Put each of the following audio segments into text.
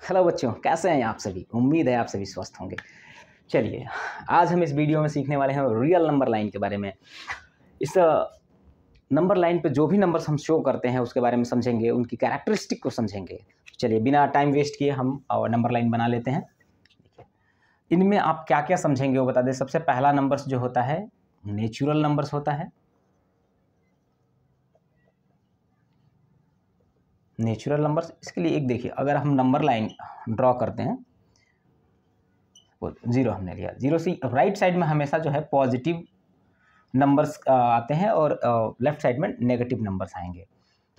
Hello बच्चों, कैसे हैं आप सभी। उम्मीद है आप सभी स्वस्थ होंगे। चलिए, आज हम इस वीडियो में सीखने वाले हैं रियल नंबर लाइन के बारे में। इस नंबर लाइन पे जो भी नंबर्स हम शो करते हैं उसके बारे में समझेंगे, उनकी कैरेक्टरिस्टिक को समझेंगे। चलिए, बिना टाइम वेस्ट किए हम नंबर लाइन बना लेते हैं। इनमें आप क्या क्या समझेंगे वो बता दें। सबसे पहला नंबर्स जो होता है नेचुरल नंबर्स होता है। नेचुरल नंबर्स, इसके लिए एक देखिए, अगर हम नंबर लाइन ड्रॉ करते हैं, जीरो हमने लिया, जीरो से राइट साइड में हमेशा जो है पॉजिटिव नंबर्स आते हैं और लेफ्ट साइड में नेगेटिव नंबर्स आएंगे।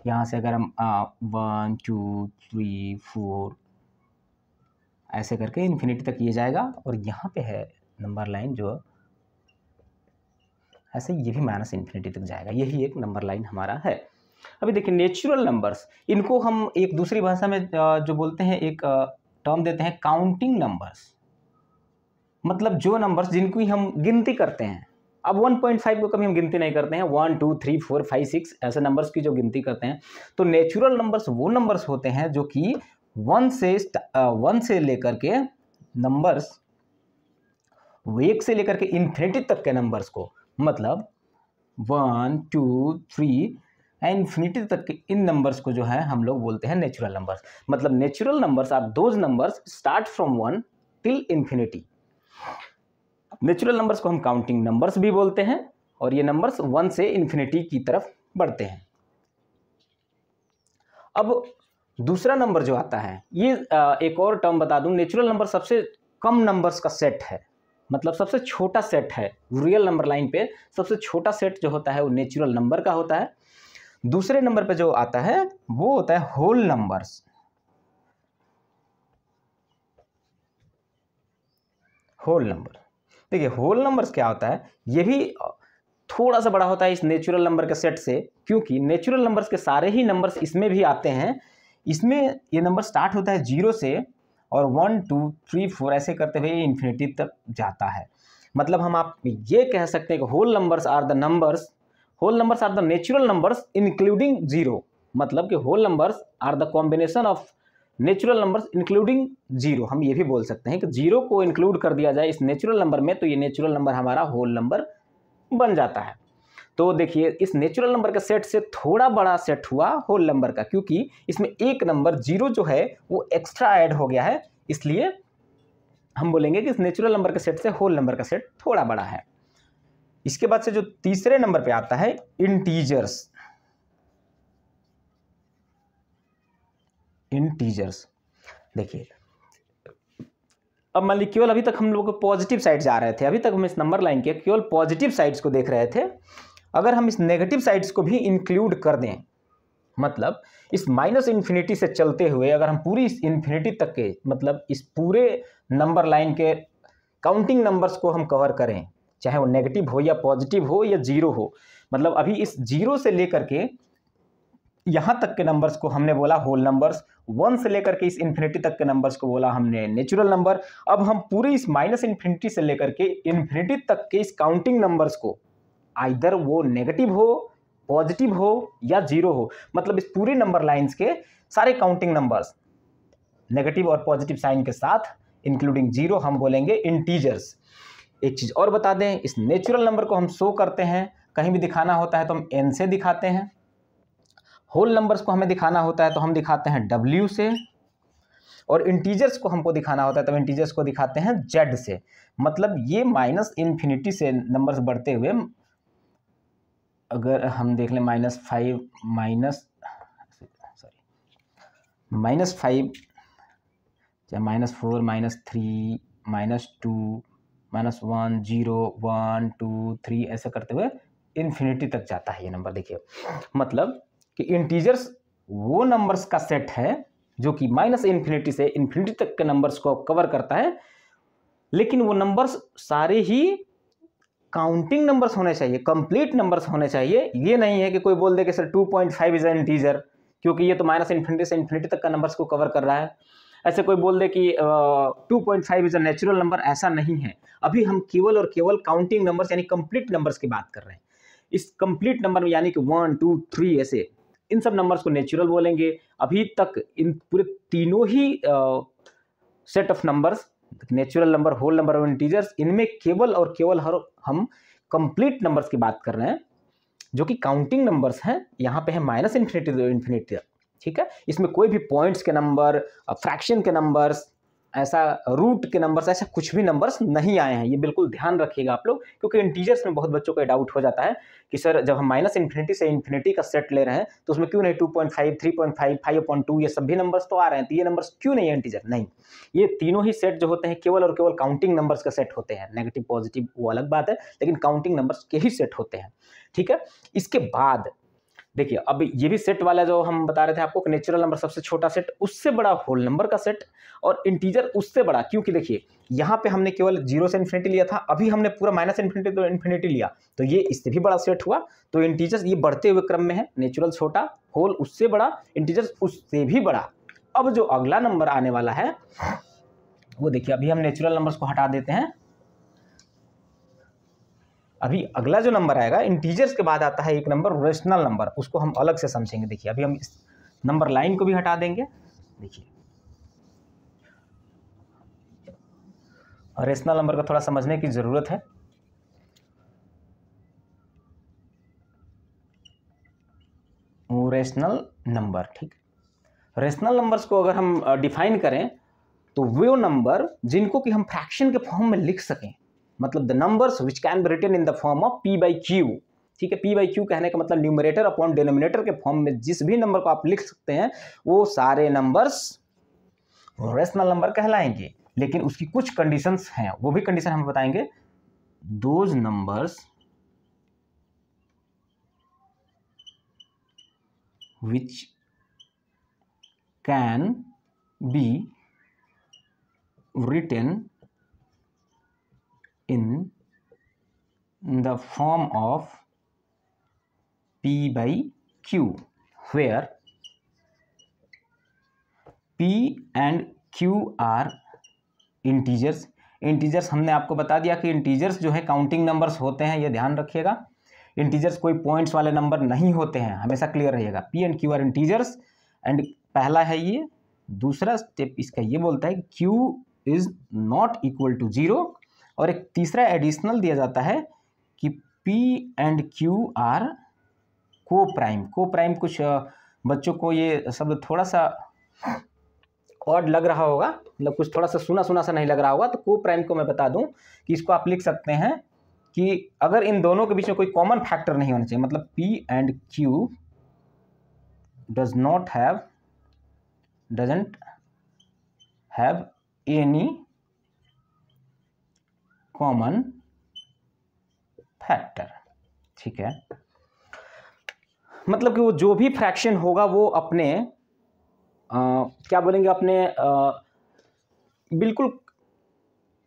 यहाँ से अगर हम 1 2 3 4 ऐसे करके इन्फिनिटी तक ये जाएगा, और यहाँ पे है नंबर लाइन जो ऐसे ये भी माइनस इन्फिनिटी तक जाएगा। यही एक नंबर लाइन हमारा है। अभी देखिए, नेचुरल नंबर्स, इनको हम एक दूसरी भाषा में जो बोलते हैं, एक टर्म देते हैं काउंटिंग नंबर्स। मतलब जो नंबर्स जिनको हम गिनती करते हैं। अब 1.5 को कभी हम गिनती नहीं करते हैं, 1 2 3 4 5 6 ऐसे नंबर्स की जो गिनती करते हैं। तो नेचुरल नंबर्स वो नंबर्स होते हैं जो कि 1 से लेकर के नंबर्स, 1 से लेकर के इन्फिनिटी तक के नंबर्स को, मतलब 1 2 3 इन्फिनिटी तक के इन नंबर्स को जो है हम लोग बोलते हैं नेचुरल नंबर्स। मतलब natural numbers are those numbers start from 1 till infinity. Natural numbers को हम काउंटिंग नंबर्स भी बोलते हैं, और ये नंबर्स 1 से इन्फिनिटी की तरफ बढ़ते हैं। अब दूसरा नंबर जो आता है, ये एक और टर्म बता दूं, नेचुरल नंबर सबसे कम नंबर्स का सेट है, मतलब सबसे छोटा सेट है। रियल नंबर लाइन पे सबसे छोटा सेट जो होता है वो नेचुरल नंबर का होता है। दूसरे नंबर पे जो आता है वो होता है होल नंबर्स। होल नंबर, देखिए होल नंबर्स क्या होता है, ये भी थोड़ा सा बड़ा होता है इस नेचुरल नंबर के सेट से, क्योंकि नेचुरल नंबर्स के सारे ही नंबर्स इसमें भी आते हैं। इसमें ये नंबर स्टार्ट होता है 0 से, और 1 2 3 4 ऐसे करते हुए इन्फिनिटी तक जाता है। मतलब हम आप ये कह सकते हैं कि whole numbers are the natural numbers including 0। मतलब कि whole numbers are the combination of natural numbers including 0। हम ये भी बोल सकते हैं कि 0 को इंक्लूड कर दिया जाए इस नेचुरल नंबर में, तो ये नेचुरल नंबर हमारा होल नंबर बन जाता है। तो देखिए, इस नेचुरल नंबर के सेट से थोड़ा बड़ा सेट हुआ होल नंबर का, क्योंकि इसमें एक नंबर 0 जो है वो एक्स्ट्रा ऐड हो गया है। इसलिए हम बोलेंगे कि इस नेचुरल नंबर के सेट से होल नंबर का सेट थोड़ा बड़ा है। इसके बाद से जो तीसरे नंबर पे आता है इंटीजर्स। देखिए, अब मान लीजिए केवल अभी तक हम लोग पॉजिटिव साइड जा रहे थे, अभी तक हम इस नंबर लाइन के केवल पॉजिटिव साइड्स को देख रहे थे। अगर हम इस नेगेटिव साइड्स को भी इंक्लूड कर दें, मतलब इस माइनस इन्फिनिटी से चलते हुए अगर हम पूरी इस इन्फिनिटी तक के, मतलब इस पूरे नंबर लाइन के काउंटिंग नंबर्स को हम कवर करें, चाहे वो नेगेटिव हो या पॉजिटिव हो या 0 हो, मतलब अभी इस 0 से लेकर के यहाँ तक के नंबर्स को हमने बोला होल नंबर्स, 1 से लेकर के इस इन्फिनिटी तक के नंबर्स को बोला हमने नेचुरल नंबर। अब हम पूरे इस माइनस इन्फिनिटी से लेकर के इन्फिनिटी तक के इस काउंटिंग नंबर्स को, आइदर वो नेगेटिव हो, पॉजिटिव हो या 0 हो, मतलब इस पूरी नंबर लाइंस के सारे काउंटिंग नंबर्स नेगेटिव और पॉजिटिव साइन के साथ इंक्लूडिंग 0 हम बोलेंगे इंटीजर्स। एक चीज और बता दें, इस नेचुरल नंबर को हम शो करते हैं, कहीं भी दिखाना होता है तो हम n से दिखाते हैं। होल नंबर्स को हमें दिखाना होता है तो हम दिखाते हैं W से, और इंटीजर्स को हमको दिखाना होता है तो इंटीजर्स को दिखाते हैं Z से। मतलब ये माइनस इन्फिनिटी से नंबर्स बढ़ते हुए, अगर हम देख लें -5 चाहे -4 -3 -2 -1 0 1 2 3 ऐसे करते हुए इन्फिनिटी तक जाता है ये नंबर। देखिए, मतलब कि इंटीजर्स वो नंबर्स का सेट है जो कि माइनस इन्फिनिटी से इन्फिनिटी तक के नंबर्स को कवर करता है, लेकिन वो नंबर्स सारे ही काउंटिंग नंबर्स होने चाहिए, कंप्लीट नंबर्स होने चाहिए। ये नहीं है कि कोई बोल दे कि सर 2.5 इज एन इंटीजर, क्योंकि ये तो माइनस इन्फिनिटी से इन्फिनिटी तक का नंबर्स को कवर कर रहा है। ऐसे कोई बोल दे कि 2.5 इज अ नेचुरल नंबर, ऐसा नहीं है। अभी हम केवल और केवल काउंटिंग नंबर्स यानी कंप्लीट नंबर्स की बात कर रहे हैं। इस कंप्लीट नंबर में यानी कि 1 2 3 ऐसे इन सब नंबर्स को नेचुरल बोलेंगे। अभी तक इन पूरे तीनों ही set of numbers, natural number, whole number और इंटीजर्स, इनमें केवल और केवल हम कंप्लीट नंबर्स की बात कर रहे हैं, जो कि काउंटिंग नंबर्स हैं। यहाँ पे है माइनस इन्फिनिटी टू इन्फिनिटी, ठीक है। इसमें कोई भी पॉइंट्स के नंबर, फ्रैक्शन के नंबर्स, ऐसा रूट के नंबर्स, ऐसा कुछ भी नंबर्स नहीं आए हैं। ये बिल्कुल ध्यान रखिएगा आप लोग, क्योंकि इंटीजर्स में बहुत बच्चों को डाउट हो जाता है कि सर जब हम माइनस इन्फिनिटी से इन्फिनिटी का सेट ले रहे हैं तो उसमें क्यों नहीं 2.5, 3.5, 5/2 ये सभी नंबर्स तो आ रहे हैं, तो ये नंबर्स क्यों नहीं है इंटीजर? नहीं, ये तीनों ही सेट जो होते हैं केवल और केवल काउंटिंग नंबर्स का सेट होते हैं। नेगेटिव पॉजिटिव वो अलग बात है, लेकिन काउंटिंग नंबर्स के ही सेट होते हैं, ठीक है। इसके बाद देखिए, अब ये भी सेट वाला जो हम बता रहे थे आपको, नेचुरल नंबर सबसे छोटा सेट, उससे बड़ा होल नंबर का सेट, और इंटीजर उससे बड़ा, क्योंकि देखिए यहाँ पे हमने केवल 0 से इन्फिनिटी लिया था, अभी हमने पूरा माइनस इन्फिनिटी तो इन्फिनिटी लिया, तो ये इससे भी बड़ा सेट हुआ। तो इंटीजर्स ये बढ़ते हुए क्रम में है, नेचुरल छोटा, होल उससे बड़ा, इंटीजर्स उससे भी बड़ा। अब जो अगला नंबर आने वाला है वो देखिए, अभी हम नेचुरल नंबर्स को हटा देते हैं। अभी अगला जो नंबर आएगा इंटीजर्स के बाद आता है एक नंबर रेशनल नंबर, उसको हम अलग से समझेंगे। देखिए अभी हम इस नंबर लाइन को भी हटा देंगे। देखिए रेशनल नंबर का थोड़ा समझने की जरूरत है। रेशनल नंबर, ठीक। रेशनल नंबर्स को अगर हम डिफाइन करें तो वो नंबर जिनको कि हम फ्रैक्शन के फॉर्म में लिख सकें, मतलब the numbers which can be written in the form of p/q, ठीक है। p/q कहने का मतलब न्यूमरेटर अपॉन डिनोमिनेटर के फॉर्म में जिस भी नंबर को आप लिख सकते हैं वो सारे नंबर्स रेशनल नंबर कहलाएंगे। लेकिन उसकी कुछ कंडीशंस हैं, वो भी कंडीशन हम बताएंगे। Those numbers which can B written in the form of p/q, where p and q are integers। Integers हमने आपको बता दिया कि इंटीजर्स जो है काउंटिंग नंबर्स होते हैं, ये ध्यान रखिएगा। इंटीजर्स कोई पॉइंट्स वाले नंबर नहीं होते हैं, हमेशा क्लियर रहिएगा। p and q are integers, and पहला है ये। दूसरा स्टेप इसका ये बोलता है कि q is not equal to 0, और एक तीसरा एडिशनल दिया जाता है कि p एंड q आर को प्राइम। को प्राइम कुछ बच्चों को ये शब्द थोड़ा सा ऑड लग रहा होगा, मतलब कुछ थोड़ा सा सुना सुना सा नहीं लग रहा होगा, तो को प्राइम को मैं बता दूं कि इसको आप लिख सकते हैं कि अगर इन दोनों के बीच में कोई कॉमन फैक्टर नहीं होना चाहिए, मतलब p and q doesn't have any common factor, ठीक है। मतलब कि वो जो भी फ्रैक्शन होगा वो अपने क्या बोलेंगे, अपने बिल्कुल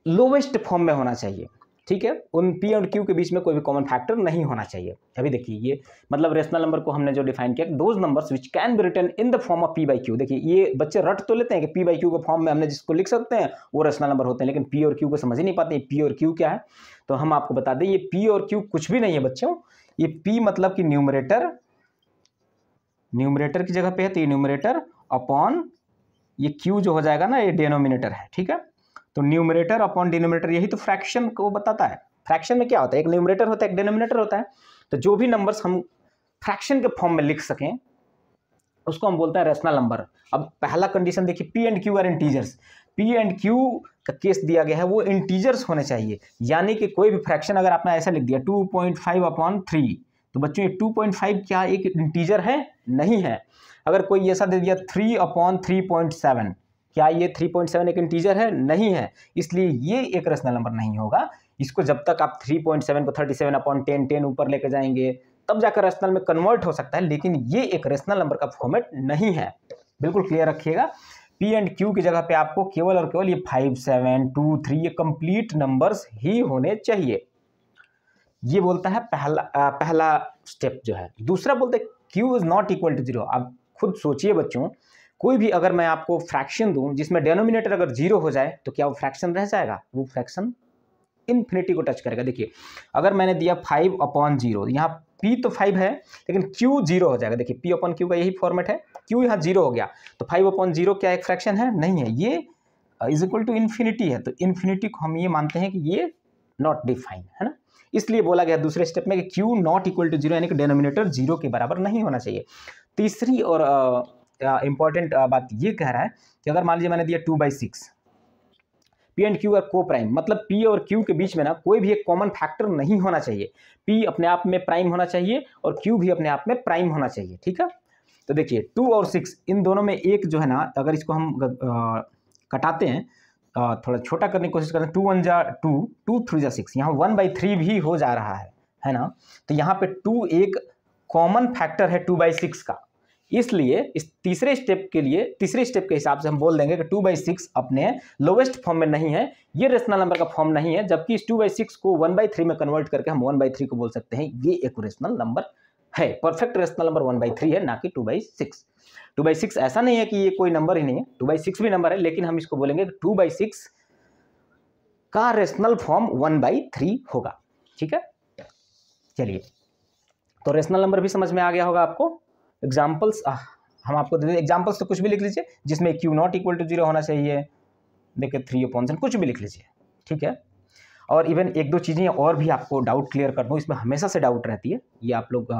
लोवेस्ट फॉर्म में होना चाहिए, ठीक है। उन p और q के बीच में कोई भी कॉमन फैक्टर नहीं होना चाहिए। अभी देखिए ये मतलब रेशनल नंबर को हमने जो डिफाइन किया, those numbers which can be written in the form of p/q। देखिए ये बच्चे रट तो लेते हैं कि p/q के फॉर्म में हमने जिसको लिख सकते हैं वो रेशनल नंबर होते हैं, लेकिन p और q को समझ ही नहीं पाते p और q क्या है। तो हम आपको बता दें ये p और q कुछ भी नहीं है बच्चों। ये p मतलब कि न्यूमरेटर की जगह पे है, तो ये न्यूमरेटर अपॉन ये q जो हो जाएगा ना, ये डिनोमिनेटर है, ठीक है। तो न्यूमरेटर अपॉन डिनोमिनेटर, यही तो फ्रैक्शन को बताता है। फ्रैक्शन में क्या होता है, एक न्यूमरेटर होता है, एक डिनोमिनेटर होता है। तो जो भी नंबर्स हम फ्रैक्शन के फॉर्म में लिख सकें उसको हम बोलते हैं रेशनल नंबर। अब पहला कंडीशन देखिए, p and q are integers. p and q का केस दिया गया है वो इंटीजर्स होने चाहिए, यानी कि कोई भी फ्रैक्शन अगर आपने ऐसा लिख दिया 2.5/3, तो बच्चों ये 2.5 क्या एक इंटीजर है? नहीं है। अगर कोई ऐसा दे दिया 3/3.7, क्या ये 3.7 एक इंटीजर है? नहीं है। इसलिए ये एक रेशनल नंबर नहीं होगा। इसको जब तक आप 3.7 को 37/10 ऊपर लेके जाएंगे तब जाकर रेशनल में कन्वर्ट हो सकता है, लेकिन ये एक रेशनल नंबर का फॉर्मेट नहीं है। बिल्कुल क्लियर रखिएगा। p एंड q की जगह पे आपको केवल और केवल ये 5, 7, 2, 3 ये कंप्लीट नंबर्स ही होने चाहिए। ये बोलता है पहला स्टेप जो है। दूसरा बोलते हैं q is not equal to 0। आप खुद सोचिए बच्चों, कोई भी अगर मैं आपको फ्रैक्शन दूं जिसमें डिनोमिनेटर अगर 0 हो जाए तो क्या वो फ्रैक्शन रह जाएगा? वो फ्रैक्शन इन्फिनिटी को टच करेगा। देखिए अगर मैंने दिया 5/0, यहाँ p तो 5 है लेकिन q 0 हो जाएगा। देखिए p/q का यही फॉर्मेट है, q यहाँ 0 हो गया तो 5/0 क्या एक फ्रैक्शन है? नहीं है। ये इज इक्वल टू इन्फिनिटी है, तो इन्फिनिटी को हम ये मानते हैं कि ये नॉट डिफाइन है ना, इसलिए बोला गया दूसरे स्टेप में कि q not equal to zero, यानी कि डिनोमिनेटर जीरो के बराबर नहीं होना चाहिए। तीसरी और इंपॉर्टेंट बात ये कह रहा है कि अगर मान लीजिए मैंने दिया 2/6, पी एंड क्यू आर को प्राइम, मतलब पी और क्यू के बीच में ना कोई भी एक कॉमन फैक्टर नहीं होना चाहिए, पी अपने आप में प्राइम होना चाहिए और क्यू भी अपने आप में प्राइम होना चाहिए, ठीक है। तो देखिए 2 और 6 इन दोनों में एक जो है ना, अगर इसको हम कटाते हैं, थोड़ा छोटा करने की कोशिश करते हैं, 2 1 जा 2, 2 3 जा 6, यहाँ 1/3 भी हो जा रहा है ना, तो यहाँ पे 2 एक कॉमन फैक्टर है 2/6 का, इसलिए इस तीसरे स्टेप के हिसाब से हम बोल देंगे कि 2/6 अपने लोवेस्ट फॉर्म में नहीं है, ये रेशनल नंबर का फॉर्म नहीं है, जबकि इस 2/6 को 1/3 में कन्वर्ट करके हम 1/3 को बोल सकते हैं, ये एक रेशनल नंबर है, परफेक्ट रेशनल नंबर 1/3 है, ना कि 2/6। 2/6 ऐसा नहीं है कि ये कोई नंबर ही नहीं है, 2/6 भी नंबर है, लेकिन हम इसको बोलेंगे 2/6 का रेशनल फॉर्म 1/3 होगा, ठीक है। चलिए, तो रेशनल नंबर भी समझ में आ गया होगा आपको। एग्जाम्पल्स हम आपको दे दें, एग्जाम्पल्स तो कुछ भी लिख लीजिए जिसमें q not equal to zero होना चाहिए, देखिए 3/7 कुछ भी लिख लीजिए, ठीक है। और इवन एक दो चीज़ें और भी आपको डाउट क्लियर कर दूँ, इसमें हमेशा से डाउट रहती है, ये आप लोग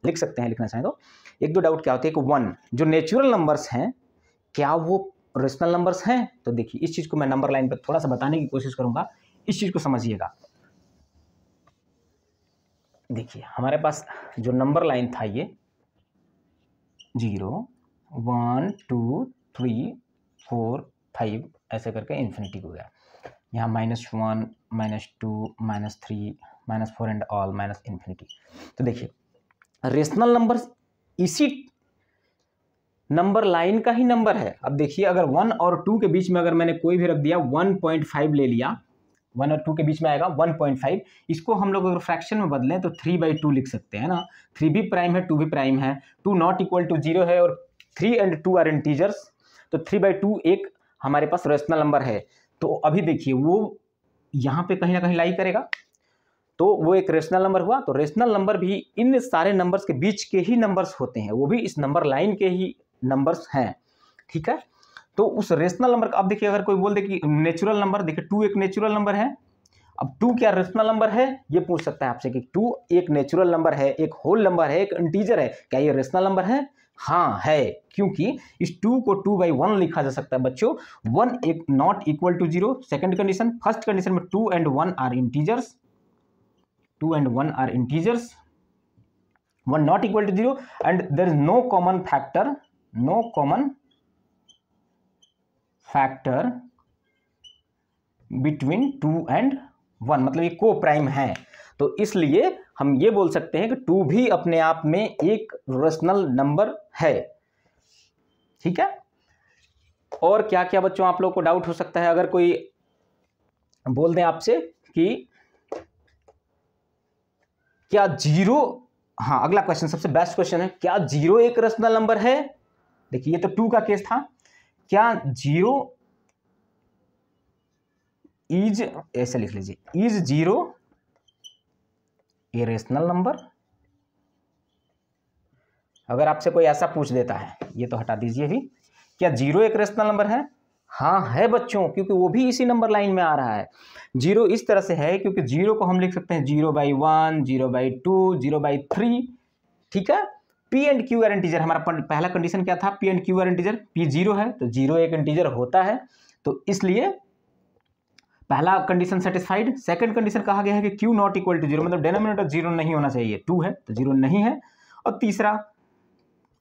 लिख सकते हैं, लिखना चाहें तो। एक दो डाउट क्या होती है कि 1 जो नेचुरल नंबर्स हैं क्या वो रेशनल नंबर्स हैं? तो देखिए इस चीज़ को मैं नंबर लाइन पर थोड़ा सा बताने की कोशिश करूँगा, इस चीज़ को समझिएगा। देखिए हमारे पास जो नंबर लाइन था ये 0 1 2 3 4 5 ऐसे करके इन्फिनिटी हो गया, यहाँ -1 -2 -3 -4 एंड ऑल इन्फिनिटी। तो देखिए रेशनल नंबर इसी नंबर लाइन का ही नंबर है। अब देखिए अगर 1 और 2 के बीच में अगर मैंने कोई भी रख दिया, 1.5 ले लिया, 1 और 2 के बीच में आएगा 1.5, इसको हम लोग अगर फ्रैक्शन में बदलें तो 3/2 लिख सकते हैं ना, 3 भी प्राइम है 2 भी प्राइम है, 2 नॉट इक्वल टू 0 है और 3 एंड 2 आर इंटीजर्स, तो 3/2 एक हमारे पास रेशनल नंबर है। तो अभी देखिए वो यहाँ पे कहीं ना कहीं लाई करेगा, तो वो एक रेशनल नंबर हुआ। तो रेशनल नंबर भी इन सारे नंबर्स के बीच के ही नंबर्स होते हैं, वो भी इस नंबर लाइन के ही नंबर्स हैं, ठीक है। तो उस रेशनल नंबर का अब देखिए अगर कोई बोल दे कि नेचुरल नंबर, देखिए 2 एक नेचुरल नंबर है, अब 2 क्या रेशनल नंबर है ये पूछ सकता है आपसे कि 2 एक नेचुरल नंबर है, एक होल नंबर है, एक इंटीजर है, क्या ये रेशनल नंबर है? हाँ है, क्योंकि इस 2 को 2/1 लिखा जा सकता है बच्चों। 1 एक not equal to 0, second condition, first condition में 2 and 1 are integers, 2 and 1 are integers, 1 not equal to 0 and there is no common factor between 2 and 1, मतलब ये को प्राइम है। तो इसलिए हम ये बोल सकते हैं कि 2 भी अपने आप में एक रेशनल नंबर है, ठीक है। और क्या क्या बच्चों आप लोग को डाउट हो सकता है, अगर कोई बोल दें आपसे कि क्या 0, हाँ अगला क्वेश्चन सबसे बेस्ट क्वेश्चन है, क्या 0 एक रेशनल नंबर है? देखिए ये तो 2 का केस था, क्या 0 इज, ऐसे लिख लीजिए, इज 0 ए रेशनल नंबर? अगर आपसे कोई ऐसा पूछ देता है, ये तो हटा दीजिए भी, क्या 0 एक रेशनल नंबर है? हाँ है बच्चों, क्योंकि वो भी इसी नंबर लाइन में आ रहा है। 0 इस तरह से है क्योंकि 0 को हम लिख सकते हैं 0/1, 0/2, 0/3, ठीक है। P and Q are integer, हमारा पहला कंडीशन क्या था? P and Q are integer, P 0 है तो 0 एक इंटीजर होता है, तो इसलिए पहला कंडीशन सेटिस्फाइड। सेकंड कंडीशन कहा गया है कि Q नॉट इक्वल टू 0, मतलब डिनोमिनेटर 0 नहीं होना चाहिए, 2 है तो 0 नहीं है, और तीसरा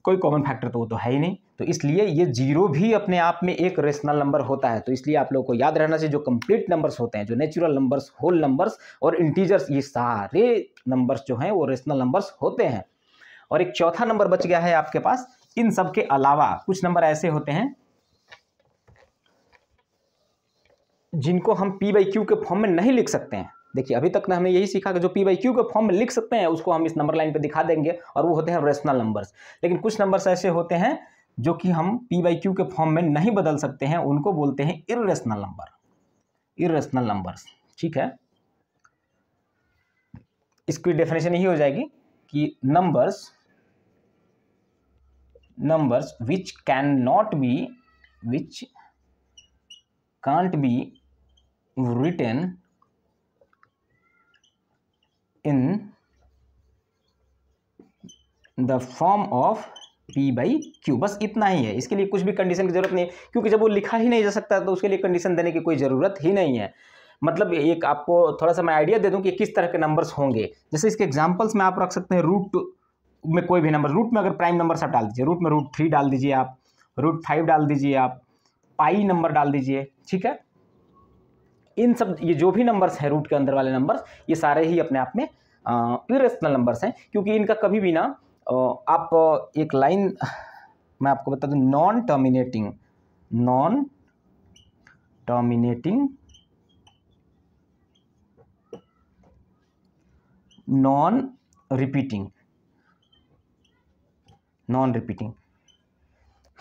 कोई कॉमन फैक्टर तो वो तो है ही नहीं, तो इसलिए ये 0 भी अपने आप में एक रेशनल नंबर होता है। तो इसलिए आप लोगों को याद रहना चाहिए जो कंप्लीट नंबर्स होते हैं, जो नेचुरल नंबर्स, होल नंबर्स और इंटीजर्स, ये सारे नंबर्स जो हैं वो रेशनल नंबर्स होते हैं। और एक चौथा नंबर बच गया है आपके पास, इन सब के अलावा कुछ नंबर ऐसे होते हैं जिनको हम P/Q के फॉर्म में नहीं लिख सकते हैं। देखिए अभी तक ना हमने यही सीखा कि जो P/Q के फॉर्म में लिख सकते हैं उसको हम इस नंबर लाइन पे दिखा देंगे, और वो होते हैं रेशनल नंबर्स। लेकिन कुछ नंबर्स ऐसे होते हैं जो कि हम P/Q के फॉर्म में नहीं बदल सकते हैं, उनको बोलते हैं इर्रेशनल नंबर, इर्रेशनल नंबर्स, ठीक है। इसकी डेफिनेशन यही हो जाएगी कि numbers which can not be can't be written in the form of P by Q। बस इतना ही है, इसके लिए कुछ भी कंडीशन की जरूरत नहीं है, क्योंकि जब वो लिखा ही नहीं जा सकता तो उसके लिए कंडीशन देने की कोई ज़रूरत ही नहीं है। मतलब एक आपको थोड़ा सा मैं आइडिया दे दूं कि किस तरह के नंबर्स होंगे। जैसे इसके एग्जांपल्स में आप रख सकते हैं रूट में कोई भी नंबर, रूट में अगर प्राइम नंबर्स आप डाल दीजिए, रूट में √3 डाल दीजिए आप, √5 डाल दीजिए आप, पाई नंबर डाल दीजिए, ठीक है। इन सब ये जो भी नंबर्स हैं रूट के अंदर वाले नंबर्स, ये सारे ही अपने आप में इरेशनल नंबर्स हैं, क्योंकि इनका कभी भी ना आप एक लाइन मैं आपको बता दूं, नॉन टर्मिनेटिंग नॉन रिपीटिंग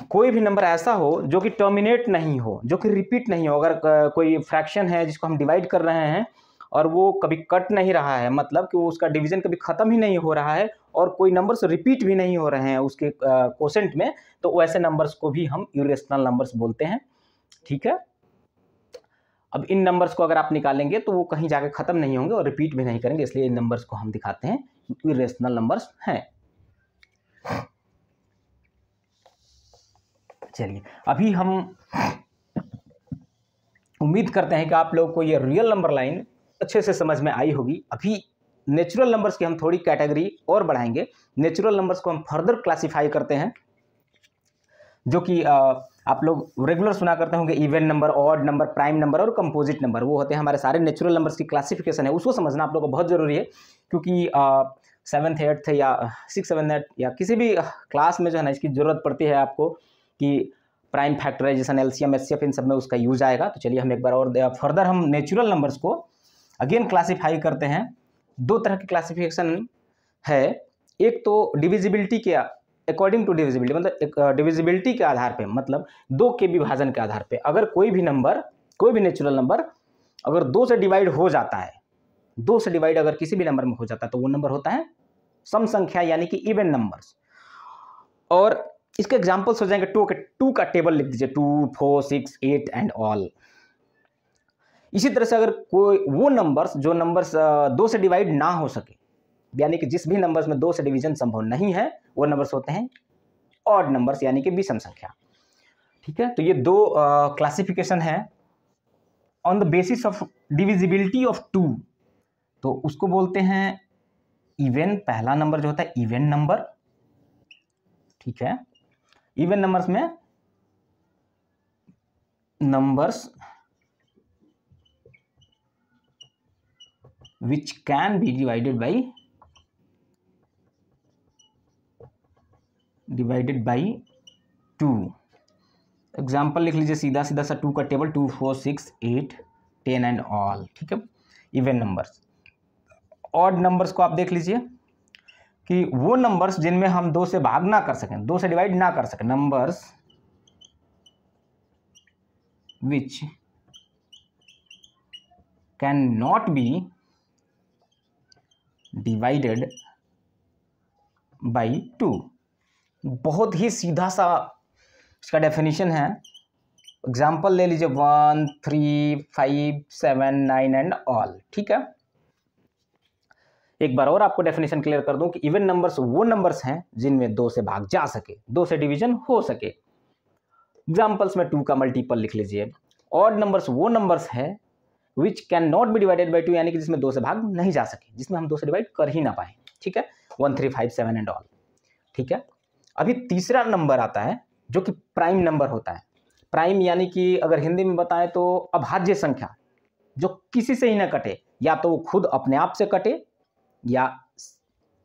कोई भी नंबर ऐसा हो जो कि टर्मिनेट नहीं हो, जो कि रिपीट नहीं हो। अगर कोई फ्रैक्शन है जिसको हम डिवाइड कर रहे हैं और वो कभी कट नहीं रहा है, मतलब कि वो उसका डिवीजन कभी ख़त्म ही नहीं हो रहा है, और कोई नंबर्स रिपीट भी नहीं हो रहे हैं उसके कोसेंट में, तो वैसे नंबर्स को भी हम इरेशनल नंबर्स बोलते हैं, ठीक है। अब इन नंबर्स को अगर आप निकालेंगे तो वो कहीं जाके ख़त्म नहीं होंगे और रिपीट भी नहीं करेंगे, इसलिए इन नंबर्स को हम दिखाते हैं इरेशनल नंबर्स हैं। चलिए, अभी हम उम्मीद करते हैं कि आप लोगों को ये रियल नंबर लाइन अच्छे से समझ में आई होगी। अभी नेचुरल नंबर्स की हम थोड़ी कैटेगरी और बढ़ाएंगे। नेचुरल नंबर्स को हम फर्दर क्लासिफाई करते हैं, जो कि आप लोग रेगुलर सुना करते होंगे, even number, odd number, prime number और कंपोजिट नंबर, वो होते हैं हमारे सारे नेचुरल नंबर्स की क्लासिफिकेशन है। उसको समझना आप लोगों को बहुत ज़रूरी है, क्योंकि 7th 8th या 6th 7th 8th या किसी भी क्लास में जो है ना इसकी ज़रूरत पड़ती है आपको, कि प्राइम फैक्टराइजेशन, एलसीएम, एचसीएफ, इन सब में उसका यूज आएगा। तो चलिए हम एक बार और फर्दर हम नेचुरल नंबर्स को अगेन क्लासीफाई करते हैं। दो तरह की क्लासिफिकेशन है, एक तो डिविजिबिलिटी के अकॉर्डिंग टू डिविजिबिलिटी, मतलब डिविजिबिलिटी के आधार पे, मतलब 2 के विभाजन के आधार पे। अगर कोई भी नंबर, कोई भी नेचुरल नंबर अगर 2 से डिवाइड हो जाता है, 2 से डिवाइड अगर किसी भी नंबर में हो जाता है तो वो नंबर होता है सम संख्या, यानी कि इवन नंबर्स। और इसके एग्जांपल्स हो जाएंगे, 2 का टेबल लिख दीजिए, 2, 4, 6, 8 एंड ऑल। इसी तरह से अगर कोई वो नंबर्स जो नंबर्स 2 से डिवाइड ना हो सके, यानी कि जिस भी नंबर्स में 2 से डिवीजन संभव नहीं है, वो नंबर्स होते हैं ऑड नंबर्स, यानी कि विषम संख्या, ठीक है। तो ये 2 क्लासिफिकेशन है on the basis of divisibility of 2। तो उसको बोलते हैं इवन, पहला नंबर जो होता है इवन नंबर, ठीक है। इवन नंबर्स में numbers which can be divided by 2। Example लिख लीजिए सीधा सीधा सा, 2 का टेबल, 2, 4, 6, 8, 10 एंड ऑल, ठीक है, इवन नंबर्स। ऑड नंबर्स को आप देख लीजिए कि वो नंबर्स जिनमें हम 2 से भाग ना कर सकें, 2 से डिवाइड ना कर सकें, numbers which can not be divided by 2। बहुत ही सीधा सा इसका डेफिनेशन है। एग्जाम्पल ले लीजिए 1, 3, 5, 7, 9 एंड ऑल, ठीक है। एक बार और आपको डेफिनेशन क्लियर कर दूं कि इवन नंबर्स वो नंबर्स हैं जिनमें 2 से भाग जा सके, 2 से डिवीजन हो सके। एग्जाम्पल्स में 2 का मल्टीपल लिख लीजिए। ऑड नंबर्स वो नंबर्स हैं which can not be divided by 2, यानी कि जिसमें 2 से भाग नहीं जा सके, जिसमें हम 2 से डिवाइड कर ही ना पाए, ठीक है। 1, 3, 5, 7 एंड ऑल, ठीक है। अभी तीसरा नंबर आता है जो कि प्राइम नंबर होता है। प्राइम यानी कि अगर हिंदी में बताएं तो अभाज्य संख्या, जो किसी से ही ना कटे, या तो वो खुद अपने आप से कटे या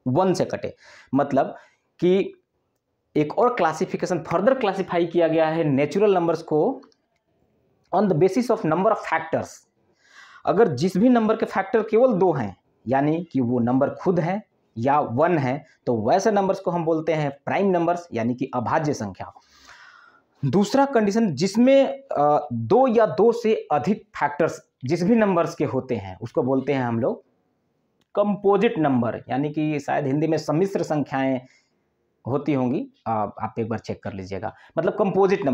1 से कटे। मतलब कि एक और क्लासिफिकेशन फर्दर क्लासिफाई किया गया है नेचुरल नंबर्स को on the basis of number of factors. अगर जिस भी नंबर के फैक्टर केवल 2 हैं, यानी कि वो नंबर खुद है या 1 है, तो वैसे नंबर्स को हम बोलते हैं प्राइम नंबर्स, यानी कि अभाज्य संख्या। दूसरा कंडीशन, जिसमें 2 या 2 से अधिक फैक्टर्स जिस भी नंबर्स के होते हैं, उसको बोलते हैं हम लोग कंपोजिट नंबर, यानी कि शायद हिंदी में सम्मिश्र संख्याएं होती होंगी, आप एक बार चेक कर लीजिएगा। मतलब कंपोजिट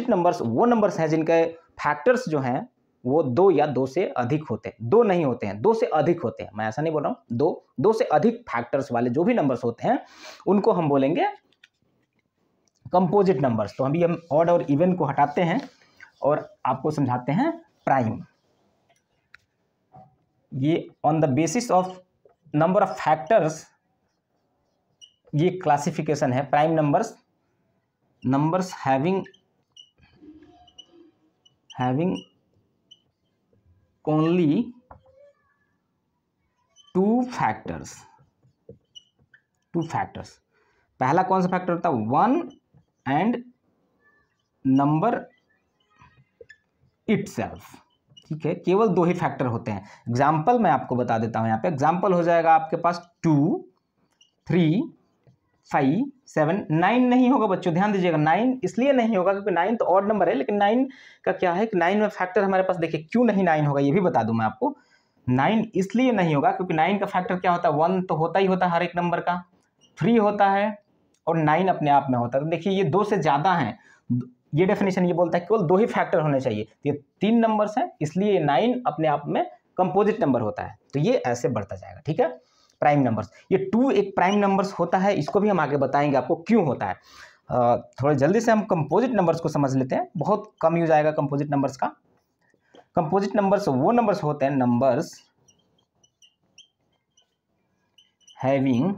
नंबर्स वो नंबर्स हैं जिनके फैक्टर्स जो हैं वो 2 या 2 से अधिक होते हैं। 2 नहीं होते हैं, 2 से अधिक होते हैं। मैं ऐसा नहीं बोल रहा हूँ, 2 से अधिक फैक्टर्स वाले जो भी नंबर्स होते हैं उनको हम बोलेंगे कंपोजिट नंबर्स। तो अभी हम ऑड और इवन को हटाते हैं और आपको समझाते हैं प्राइम। ये on the basis of number of factors ये क्लासिफिकेशन है। Prime numbers having only 2 factors. पहला कौन सा फैक्टर होता है? 1 एंड नंबर इटसेल्फ। ठीक है, केवल 2 ही फैक्टर होते हैं। एग्जाम्पल मैं आपको बता देता हूं। यहाँ पे एग्जाम्पल हो जाएगा आपके पास 2, 3, 5, 7, 9 नहीं होगा बच्चों, ध्यान दीजिएगा। 9 इसलिए नहीं होगा क्योंकि 9 तो ऑड नंबर है, लेकिन 9 का क्या है कि 9 में फैक्टर हमारे पास, देखिए क्यों नहीं 9 होगा ये भी बता दूं मैं आपको। 9 इसलिए नहीं होगा क्योंकि 9 का फैक्टर क्या होता है? 1 तो होता ही होता है हर एक नंबर का, 3 होता है और 9 अपने आप में होता है। तो देखिए ये 2 से ज़्यादा हैं। ये डेफिनेशन ये बोलता है केवल 2 ही फैक्टर होने चाहिए। ये 3 नंबर्स हैं, इसलिए ये 9 अपने आप में कंपोजिट नंबर होता है। तो ये ऐसे बढ़ता जाएगा। ठीक है, प्राइम नंबर्स। ये 2 एक प्राइम नंबर्स होता है, इसको भी हम आगे बताएंगे आपको क्यों होता है। थोड़ा जल्दी से हम कंपोजिट नंबर्स को समझ लेते हैं, बहुत कम यूज आएगा कंपोजिट नंबर्स का। कंपोजिट नंबर्स वो नंबर्स होते हैं, नंबर्स हैविंग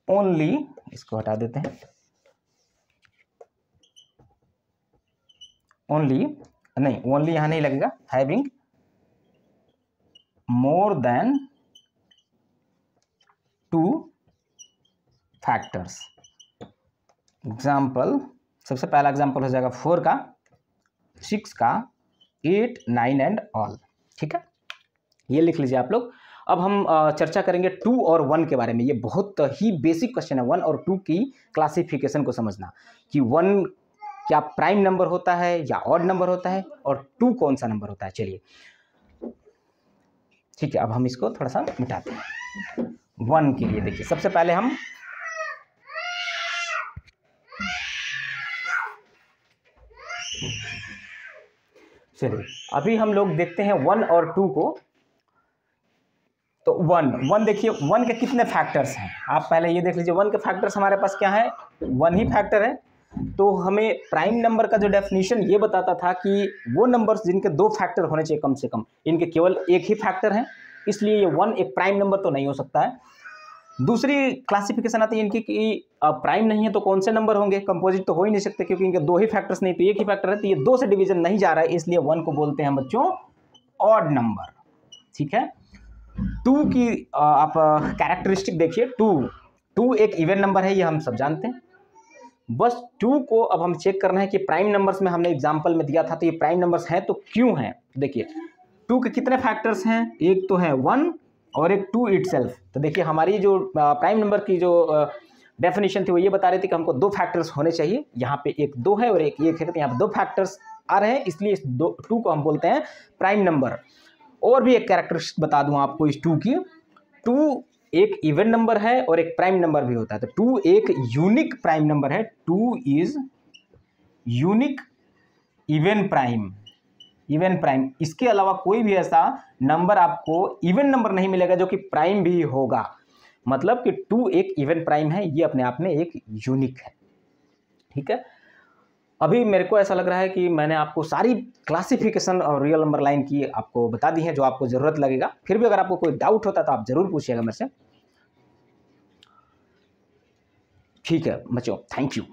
ओनली, इसको हटा देते हैं, ओनली यहां नहीं लगेगा, having more than 2 factors. Example, सबसे पहला एग्जाम्पल हो जाएगा 4 का, 6 का, 8, 9 एंड ऑल। ठीक है, ये लिख लीजिए आप लोग। अब हम चर्चा करेंगे 2 और 1 के बारे में। ये बहुत ही बेसिक क्वेश्चन है, 1 और 2 की क्लासिफिकेशन को समझना कि 1 क्या प्राइम नंबर होता है या ऑड नंबर होता है और 2 कौन सा नंबर होता है। चलिए ठीक है, अब हम इसको थोड़ा सा मिटाते हैं। 1 के लिए देखिए, सबसे पहले हम चलिए अभी हम लोग देखते हैं 1 और 2 को। तो 1 देखिए, 1 के कितने फैक्टर्स हैं आप पहले ये देख लीजिए। 1 के फैक्टर्स हमारे पास क्या है? 1 ही फैक्टर है। तो हमें प्राइम नंबर का जो डेफिनेशन ये बताता था कि वो नंबर्स जिनके 2 फैक्टर होने चाहिए कम से कम, इनके केवल 1 ही फैक्टर हैं, इसलिए ये 1 एक प्राइम नंबर तो नहीं हो सकता है। दूसरी क्लासिफिकेशन आती है इनकी कि प्राइम नहीं है तो कौन से नंबर होंगे? कंपोजिट तो हो ही नहीं सकते क्योंकि इनके 2 ही फैक्टर्स नहीं, तो 1 ही फैक्टर है, तो ये 2 से डिवीजन नहीं जा रहा है, इसलिए 1 को बोलते हैं बच्चों ऑड नंबर। ठीक है, 2 की आप कैरेक्टरिस्टिक देखिए। 2 एक इवन नंबर है, ये हम सब जानते हैं। बस 2 को अब हम चेक करना है कि प्राइम नंबर्स में हमने एग्जांपल में दिया था तो ये प्राइम नंबर्स हैं तो क्यों हैं। देखिए 2 के कितने फैक्टर्स हैं? एक तो है 1 और एक 2 इटसेल्फ। तो देखिए हमारी जो प्राइम नंबर की जो डेफिनेशन थी वो ये बता रही थी कि हमको 2 फैक्टर्स होने चाहिए। यहाँ पे एक 2 है और एक 1 है, तो यहाँ पे 2 फैक्टर्स आ रहे हैं, इसलिए इस 2 को हम बोलते हैं प्राइम नंबर। और भी एक कैरेक्टरिस्टिक बता दूं आपको इस 2 की। 2 एक इवन नंबर है और एक प्राइम नंबर भी होता है, तो 2 एक यूनिक प्राइम नंबर है। 2 इज यूनिक इवन प्राइम। इसके अलावा कोई भी ऐसा नंबर आपको इवन नंबर नहीं मिलेगा जो कि प्राइम भी होगा। मतलब कि 2 एक इवन प्राइम है, ये अपने आप में एक यूनिक है। ठीक है, अभी मेरे को ऐसा लग रहा है कि मैंने आपको सारी क्लासिफिकेशन और रियल नंबर लाइन की आपको बता दी है जो आपको ज़रूरत लगेगा। फिर भी अगर आपको कोई डाउट होता तो आप ज़रूर पूछिएगा मेरे से। ठीक है बच्चों, थैंक यू।